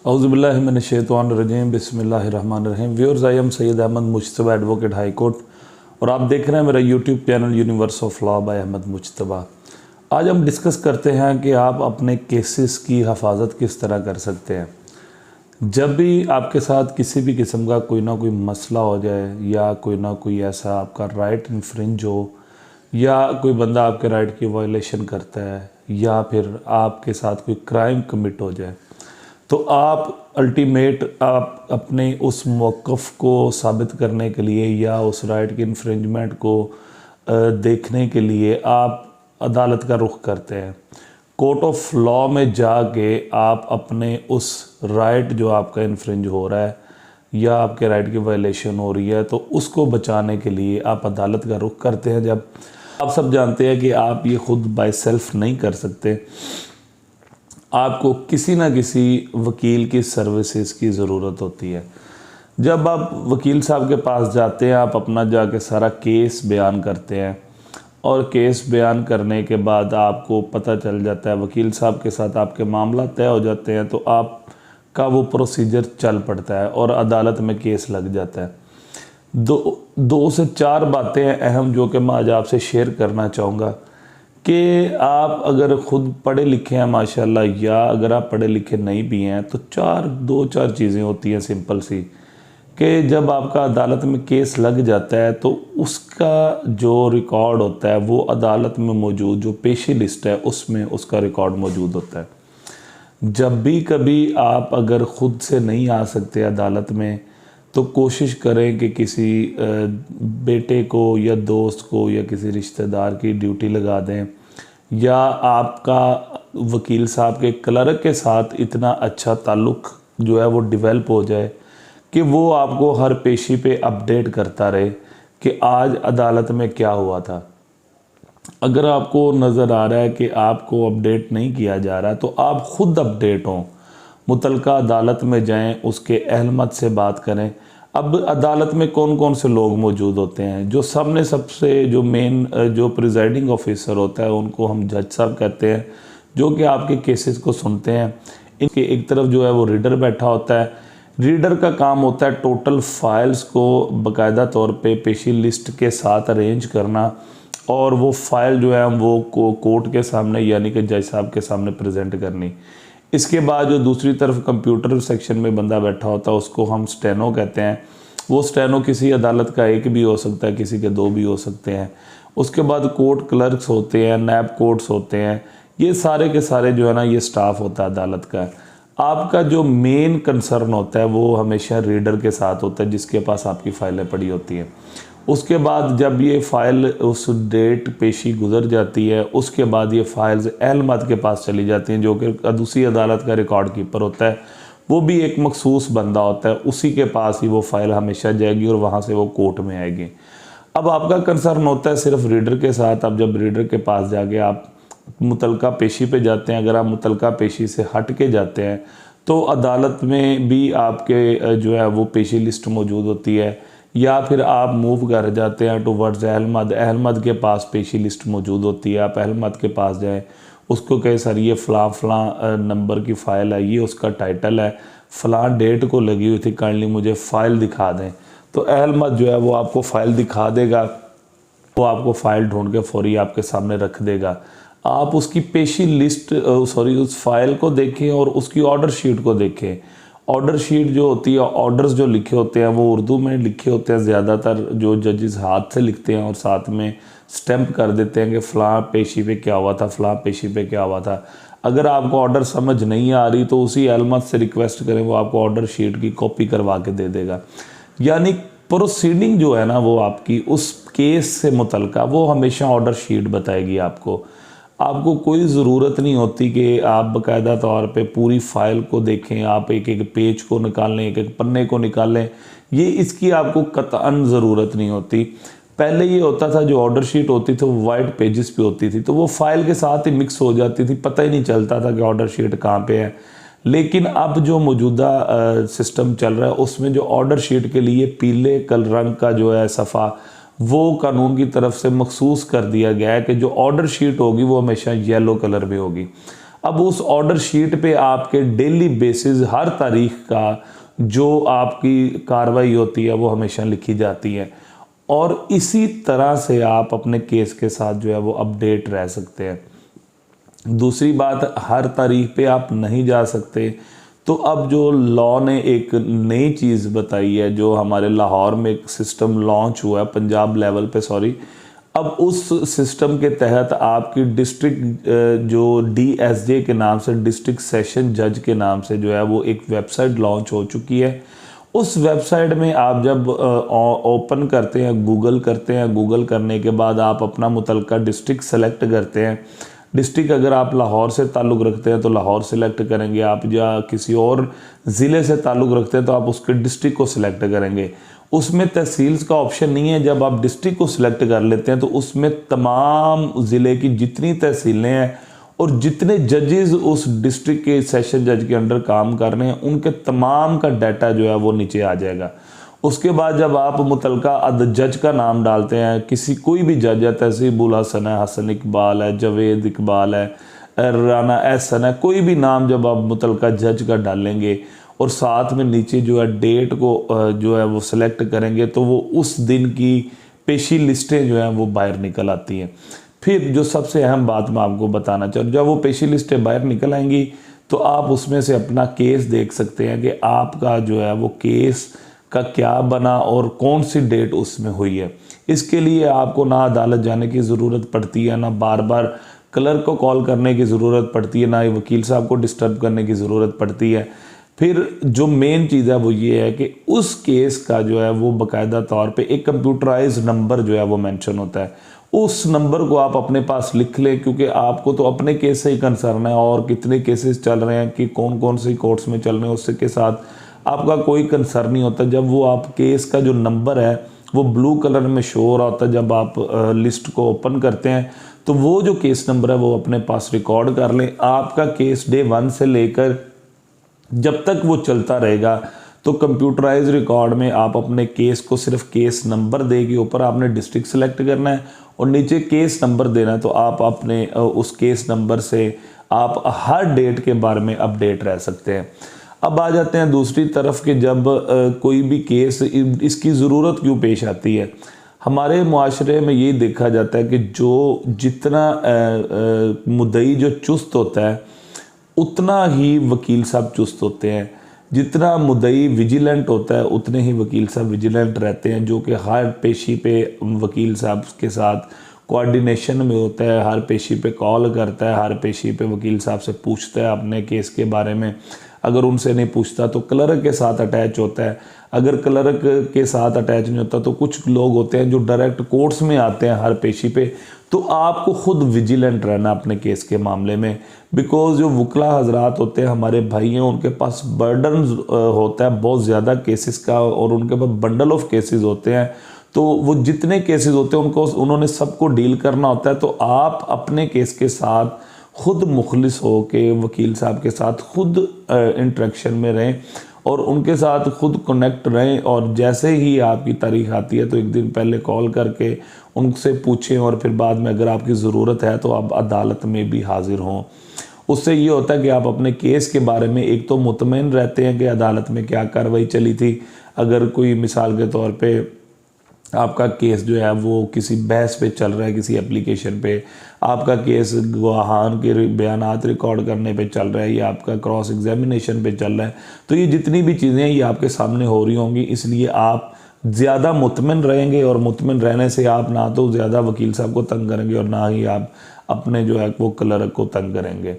औज़ुबिल्लाहि मिनश्शैतानिर्रजीम बिस्मिल्लाहिर्रहमानिर्रहीम। Viewers, I am Syed Ahmad Mujtaba, advocate high court, और आप देख रहे हैं मेरा YouTube channel universe of law by Ahmad Mujtaba. आज हम डिस्कस करते हैं कि आप अपने केसेस की हफाजत किस तरह कर सकते हैं। जब भी आपके साथ किसी भी किस्म का कोई ना कोई मसला हो जाए या कोई ना कोई ऐसा आपका राइट इन्फ्रिंज हो या कोई बंदा आपके राइट की वायलेशन करता है या फिर आपके साथ कोई क्राइम कमिट हो जाए, तो आप अल्टीमेट आप अपने उस मौक़िफ़ को साबित करने के लिए या उस राइट की इन्फ्रिंजमेंट को देखने के लिए आप अदालत का रुख करते हैं। कोर्ट ऑफ लॉ में जाके आप अपने उस राइट जो आपका इन्फ्रिंज हो रहा है या आपके राइट की वायलेशन हो रही है, तो उसको बचाने के लिए आप अदालत का रुख करते हैं। जब आप सब जानते हैं कि आप ये ख़ुद बाय सेल्फ नहीं कर सकते, आपको किसी ना किसी वकील की सर्विसेज की ज़रूरत होती है। जब आप वकील साहब के पास जाते हैं, आप अपना जाके सारा केस बयान करते हैं और केस बयान करने के बाद आपको पता चल जाता है, वकील साहब के साथ आपके मामला तय हो जाते हैं, तो आपका वो प्रोसीजर चल पड़ता है और अदालत में केस लग जाता है। दो से चार बातें अहम जो कि मैं आज आपसे शेयर करना चाहूँगा कि आप अगर ख़ुद पढ़े लिखे हैं माशाल्लाह, या अगर आप पढ़े लिखे नहीं भी हैं, तो दो चार चीज़ें होती हैं सिंपल सी, कि जब आपका अदालत में केस लग जाता है तो उसका जो रिकॉर्ड होता है वो अदालत में मौजूद जो पेशी लिस्ट है उसमें उसका रिकॉर्ड मौजूद होता है। जब भी कभी आप अगर ख़ुद से नहीं आ सकते अदालत में, तो कोशिश करें कि किसी बेटे को या दोस्त को या किसी रिश्तेदार की ड्यूटी लगा दें, या आपका वकील साहब के क्लर्क के साथ इतना अच्छा ताल्लुक़ जो है वो डेवलप हो जाए कि वो आपको हर पेशी पे अपडेट करता रहे कि आज अदालत में क्या हुआ था। अगर आपको नज़र आ रहा है कि आपको अपडेट नहीं किया जा रहा, तो आप ख़ुद अपडेट हों, मुतलका अदालत में जाएं, उसके अहलमत से बात करें। अब अदालत में कौन कौन से लोग मौजूद होते हैं? जो सबसे जो मेन जो प्रिजाइडिंग ऑफिसर होता है उनको हम जज साहब कहते हैं, जो कि आपके केसेस को सुनते हैं। इनके एक तरफ जो है वो रीडर बैठा होता है। रीडर का काम होता है टोटल फाइल्स को बाकायदा तौर पे पेशी लिस्ट के साथ अरेंज करना, और वो फाइल जो है वो कोर्ट के सामने यानी कि जज साहब के सामने प्रेजेंट करनी। इसके बाद जो दूसरी तरफ कंप्यूटर सेक्शन में बंदा बैठा होता है उसको हम स्टेनो कहते हैं। वो स्टेनो किसी अदालत का एक भी हो सकता है, किसी के दो भी हो सकते हैं। उसके बाद कोर्ट क्लर्क्स होते हैं, नैब कोर्ट्स होते हैं। ये सारे के सारे जो है ना, ये स्टाफ होता है अदालत का। आपका जो मेन कंसर्न होता है वो हमेशा रीडर के साथ होता है, जिसके पास आपकी फ़ाइलें पड़ी होती हैं। उसके बाद जब ये फ़ाइल उस डेट पेशी गुजर जाती है, उसके बाद ये फ़ाइल्स अहलमत के पास चली जाती हैं, जो कि दूसरी अदालत का रिकॉर्ड कीपर होता है। वो भी एक मखसूस बंदा होता है, उसी के पास ही वो फ़ाइल हमेशा जाएगी और वहाँ से वो कोर्ट में आएगी। अब आपका कंसर्न होता है सिर्फ रीडर के साथ। अब जब रीडर के पास जाके आप मुतलका पेशी पे जाते हैं, अगर आप मुतलका पेशी से हट के जाते हैं तो अदालत में भी आपके जो है वो पेशी लिस्ट मौजूद होती है, या फिर आप मूव कर जाते हैं टुवर्ड्स अहलमद के पास पेशी लिस्ट मौजूद होती है। आप अहलमद के पास जाएं, उसको कहे सर ये फ़लाँ नंबर की फ़ाइल है, ये उसका टाइटल है, फ़लाँ डेट को लगी हुई थी, काइंडली मुझे फ़ाइल दिखा दें। तो अहलमद जो है वो आपको फ़ाइल दिखा देगा, वो आपको फ़ाइल ढूंढ के फौरी आपके सामने रख देगा। आप उसकी पेशी लिस्ट उस फाइल को देखें और उसकी ऑर्डर शीट को देखें। ऑर्डर शीट जो होती है, ऑर्डर्स जो लिखे होते हैं वो उर्दू में लिखे होते हैं ज़्यादातर, जो जजेस हाथ से लिखते हैं और साथ में स्टैम्प कर देते हैं कि फ़लाँ पेशी पे क्या हुआ था, फ़लाँ पेशी पे क्या हुआ था। अगर आपको ऑर्डर समझ नहीं आ रही तो उसी अहलमत से रिक्वेस्ट करें, वो आपको ऑर्डर शीट की कॉपी करवा के दे देगा। यानी प्रोसीडिंग जो है ना वो आपकी उस केस से मुतल्लिक़ वो हमेशा ऑर्डर शीट बताएगी आपको। आपको कोई ज़रूरत नहीं होती कि आप बाकायदा तौर पे पूरी फ़ाइल को देखें, आप एक एक पेज को निकालें, एक एक पन्ने को निकालें। ये इसकी आपको कतअन ज़रूरत नहीं होती। पहले ये होता था, जो ऑर्डर शीट होती थी वो वाइट पेजेस पे होती थी, तो वो फाइल के साथ ही मिक्स हो जाती थी, पता ही नहीं चलता था कि ऑर्डर शीट कहाँ पे है। लेकिन अब जो मौजूदा सिस्टम चल रहा है उसमें जो ऑर्डर शीट के लिए पीले रंग का जो है सफ़ा, वो कानून की तरफ से मखसूस कर दिया गया है कि जो ऑर्डर शीट होगी वो हमेशा येलो कलर में होगी। अब उस ऑर्डर शीट पे आपके डेली बेसिस हर तारीख का जो आपकी कार्रवाई होती है वो हमेशा लिखी जाती है, और इसी तरह से आप अपने केस के साथ जो है वो अपडेट रह सकते हैं। दूसरी बात, हर तारीख पे आप नहीं जा सकते, तो अब जो लॉ ने एक नई चीज़ बताई है, जो हमारे लाहौर में एक सिस्टम लॉन्च हुआ है पंजाब लेवल पे, सॉरी, अब उस सिस्टम के तहत आपकी डिस्ट्रिक्ट जो DSJ के नाम से, डिस्ट्रिक्ट सेशन जज के नाम से जो है वो एक वेबसाइट लॉन्च हो चुकी है। उस वेबसाइट में आप जब ओपन करते हैं, गूगल करते हैं, गूगल करने के बाद आप अपना मुतलका डिस्ट्रिक्ट सेलेक्ट करते हैं। डिस्ट्रिक्ट अगर आप लाहौर से ताल्लुक़ रखते हैं तो लाहौर सेलेक्ट करेंगे, आप या किसी और ज़िले से ताल्लुक़ रखते हैं तो आप उसके डिस्ट्रिक्ट को सिलेक्ट करेंगे। उसमें तहसील्स का ऑप्शन नहीं है। जब आप डिस्ट्रिक्ट को सिलेक्ट कर लेते हैं तो उसमें तमाम ज़िले की जितनी तहसीलें हैं और जितने जजेस उस डिस्ट्रिक्ट के सेशन जज के अंडर काम कर रहे हैं, उनके तमाम का डाटा जो है वो नीचे आ जाएगा। उसके बाद जब आप मुतलका जज का नाम डालते हैं, किसी कोई भी जज है, तहसीबुल हसन है, हसन इकबाल है, जवेद इकबाल है, राना एहसन है, कोई भी नाम जब आप मुतलका जज का डालेंगे और साथ में नीचे जो है डेट को जो है वो सिलेक्ट करेंगे, तो वो उस दिन की पेशी लिस्टें जो हैं वो बाहर निकल आती हैं। फिर जो सबसे अहम बात मैं आपको बताना चाहूँ, जब वो पेशी लिस्टें बाहर निकल आएंगी तो आप उसमें से अपना केस देख सकते हैं कि आपका जो है वो केस का क्या बना और कौन सी डेट उसमें हुई है। इसके लिए आपको ना अदालत जाने की ज़रूरत पड़ती है, ना बार बार क्लर्क को कॉल करने की ज़रूरत पड़ती है, ना ही वकील साहब को डिस्टर्ब करने की ज़रूरत पड़ती है। फिर जो मेन चीज़ है वो ये है कि उस केस का जो है वो बाकायदा तौर पे एक कंप्यूटराइज नंबर जो है वो मेंशन होता है। उस नंबर को आप अपने पास लिख लें, क्योंकि आपको तो अपने केस से ही कंसर्न है और कितने केसेस चल रहे हैं कि कौन कौन से कोर्ट्स में चल रहे हैं, उससे के साथ आपका कोई कंसर्न नहीं होता। जब वो आप केस का जो नंबर है वो ब्लू कलर में शो हो रहा होता है, जब आप लिस्ट को ओपन करते हैं तो वो जो केस नंबर है वो अपने पास रिकॉर्ड कर लें। आपका केस डे 1 से लेकर जब तक वो चलता रहेगा तो कंप्यूटराइज रिकॉर्ड में आप अपने केस को सिर्फ केस नंबर दे के ऊपर आपने डिस्ट्रिक्ट सेलेक्ट करना है और नीचे केस नंबर देना है, तो आप अपने उस केस नंबर से आप हर डेट के बारे में अपडेट रह सकते हैं। अब आ जाते हैं दूसरी तरफ कि जब कोई भी केस, इसकी ज़रूरत क्यों पेश आती है। हमारे मुआशरे में ये देखा जाता है कि जो जितना मुद्दई जो चुस्त होता है उतना ही वकील साहब चुस्त होते हैं, जितना मुद्दई विजिलेंट होता है उतने ही वकील साहब विजिलेंट रहते हैं, जो कि हर पेशी पे वकील साहब के साथ कोऑर्डिनेशन में होता है, हर पेशी पे कॉल करता है, हर पेशी पे वकील साहब से पूछता है अपने केस के बारे में। अगर उनसे नहीं पूछता तो क्लर्क के साथ अटैच होता है, अगर क्लर्क के साथ अटैच नहीं होता तो कुछ लोग होते हैं जो डायरेक्ट कोर्ट्स में आते हैं हर पेशी पे। तो आपको खुद विजिलेंट रहना अपने केस के मामले में, बिकॉज जो वकला हजरात होते हैं हमारे भाई हैं, उनके पास बर्डन होता है बहुत ज़्यादा केसेस का और उनके पास बंडल ऑफ केसेस होते हैं। तो वो जितने केसेस होते हैं उन्होंने सबको डील करना होता है। तो आप अपने केस के साथ खुद मुखलिस हो के वकील साहब के साथ खुद इंटरेक्शन में रहें और उनके साथ खुद कनेक्ट रहें, और जैसे ही आपकी तारीख आती है तो एक दिन पहले कॉल करके उनसे पूछें और फिर बाद में अगर आपकी ज़रूरत है तो आप अदालत में भी हाजिर हों। उससे ये होता है कि आप अपने केस के बारे में एक तो मुतमईन रहते हैं कि अदालत में क्या कार्रवाई चली थी। अगर कोई मिसाल के तौर पे आपका केस जो है वो किसी बहस पे चल रहा है, किसी एप्लीकेशन पे आपका केस गवाहान के बयानात रिकॉर्ड करने पे चल रहा है या आपका क्रॉस एग्जामिनेशन पे चल रहा है, तो ये जितनी भी चीज़ें हैं ये आपके सामने हो रही होंगी, इसलिए आप ज़्यादा मुतमिन रहेंगे और मुतमिन रहने से आप ना तो ज़्यादा वकील साहब को तंग करेंगे और ना ही आप अपने जो है वो क्लर्क को तंग करेंगे।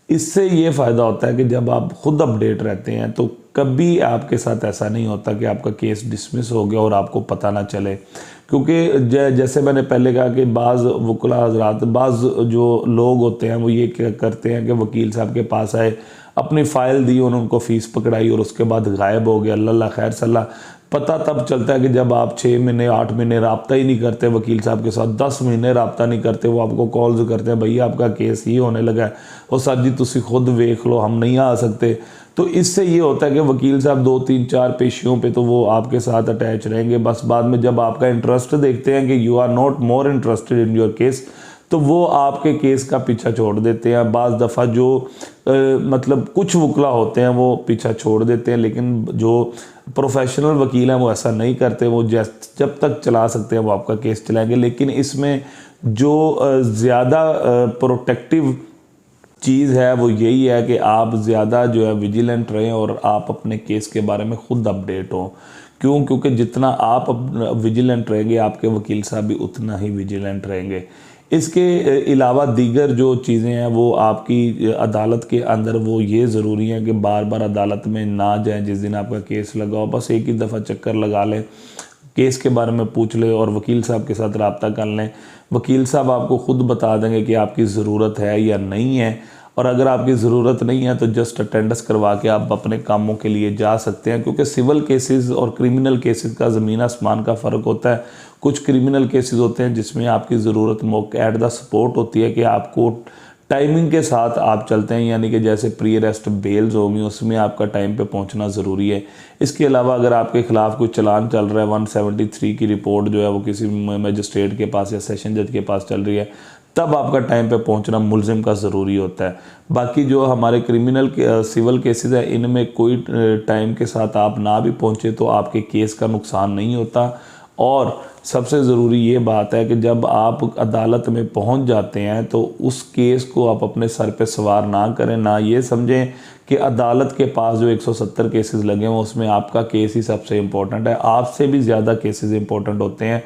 इससे ये फ़ायदा होता है कि जब आप खुद अपडेट रहते हैं तो कभी आपके साथ ऐसा नहीं होता कि आपका केस डिसमिस हो गया और आपको पता ना चले, क्योंकि जैसे मैंने पहले कहा कि बाज़ वकला हज़रात, बाज़ जो लोग होते हैं वो ये क्या करते हैं कि वकील साहब के पास आए, अपनी फ़ाइल दी, उनको फ़ीस पकड़ाई और उसके बाद गायब हो गया, अल्लाह खैर सल्ला। पता तब चलता है कि जब आप 6 महीने 8 महीने रब्ता ही नहीं करते वकील साहब के साथ, 10 महीने रब्ता नहीं करते, वो आपको कॉल्स करते हैं, भैया आपका केस ही होने लगा है और सर जी तुसी खुद देख लो, हम नहीं आ सकते। तो इससे ये होता है कि वकील साहब 2 3 4 पेशियों पे तो वो आपके साथ अटैच रहेंगे, बस बाद में जब आपका इंटरेस्ट देखते हैं कि you are not more interested in your case, तो वो आपके केस का पीछा छोड़ देते हैं। बाज़ दफ़ा जो मतलब कुछ वकला होते हैं वो पीछा छोड़ देते हैं, लेकिन जो प्रोफेशनल वकील हैं वो ऐसा नहीं करते। वो जब तक चला सकते हैं वो आपका केस चलाएंगे। लेकिन इसमें जो ज़्यादा प्रोटेक्टिव चीज़ है वो यही है कि आप ज़्यादा जो है विजिलेंट रहें और आप अपने केस के बारे में ख़ुद अपडेट हों। क्यों? क्योंकि जितना आप विजिलेंट रहेंगे आपके वकील साहब भी उतना ही विजिलेंट रहेंगे। इसके अलावा दीगर जो चीज़ें हैं वो आपकी अदालत के अंदर वो ये ज़रूरी है कि बार बार अदालत में ना जाएं। जिस दिन आपका केस लगा हो बस एक ही दफ़ा चक्कर लगा लें, केस के बारे में पूछ लें और वकील साहब के साथ रब्ता कर लें। वकील साहब आपको ख़ुद बता देंगे कि आपकी ज़रूरत है या नहीं है, और अगर आपकी ज़रूरत नहीं है तो जस्ट अटेंडेंस करवा के आप अपने कामों के लिए जा सकते हैं। क्योंकि सिविल केसेस और क्रिमिनल केसेस का ज़मीन आसमान का फ़र्क होता है। कुछ क्रिमिनल केसेस होते हैं जिसमें आपकी ज़रूरत मौके एट द सपोर्ट होती है कि आपको टाइमिंग के साथ आप चलते हैं, यानी कि जैसे प्री अरेस्ट बेल्स होगी उसमें आपका टाइम पे पहुंचना ज़रूरी है। इसके अलावा अगर आपके ख़िलाफ़ कोई चलान चल रहा है, 173 की रिपोर्ट जो है वो किसी मजिस्ट्रेट के पास या सेशन जज के पास चल रही है, तब आपका टाइम पे पहुंचना मुलजिम का ज़रूरी होता है। बाकी जो हमारे क्रिमिनल सिविल केसेस है इनमें कोई टाइम के साथ आप ना भी पहुंचे तो आपके केस का नुकसान नहीं होता। और सबसे ज़रूरी ये बात है कि जब आप अदालत में पहुंच जाते हैं तो उस केस को आप अपने सर पे सवार ना करें। ना ये समझें कि अदालत के पास जो 170 केसेस लगे हैं उसमें आपका केस ही सबसे इम्पोर्टेंट है। आपसे भी ज़्यादा केसेस इम्पोर्टेंट होते हैं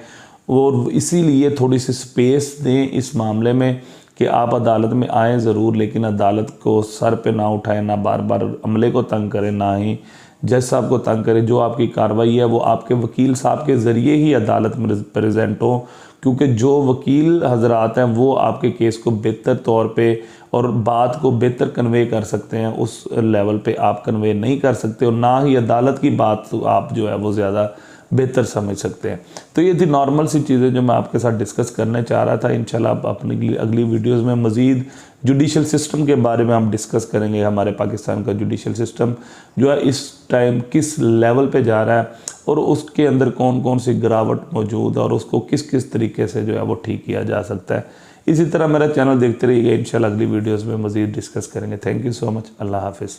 और इसीलिए थोड़ी सी स्पेस दें इस मामले में कि आप अदालत में आएँ ज़रूर, लेकिन अदालत को सर पे ना उठाएं, ना बार बार अमले को तंग करें, ना ही जज साहब को तंग करें। जो आपकी कार्रवाई है वो आपके वकील साहब के ज़रिए ही अदालत में प्रेजेंट हो, क्योंकि जो वकील हजरात हैं वो आपके केस को बेहतर तौर पे और बात को बेहतर कन्वे कर सकते हैं। उस लेवल पे आप कन्वे नहीं कर सकते और ना ही अदालत की बात आप जो है वो ज़्यादा बेहतर समझ सकते हैं। तो ये थी नॉर्मल सी चीज़ें जो मैं आपके साथ डिस्कस करना चाह रहा था। इंशाल्लाह आप अपनी अगली वीडियोस में मज़ीद जुडिशल सिस्टम के बारे में हम डिस्कस करेंगे। हमारे पाकिस्तान का जुडिशल सिस्टम जो है इस टाइम किस लेवल पे जा रहा है और उसके अंदर कौन कौन सी गिरावट मौजूद है और उसको किस किस तरीके से जो है वो ठीक किया जा सकता है। इसी तरह मेरा चैनल देखते रहिएगा। इंशाल्लाह अगली वीडियोज़ में मज़ीद डिस्कस करेंगे। Thank you so much. अल्लाह हाफिज़।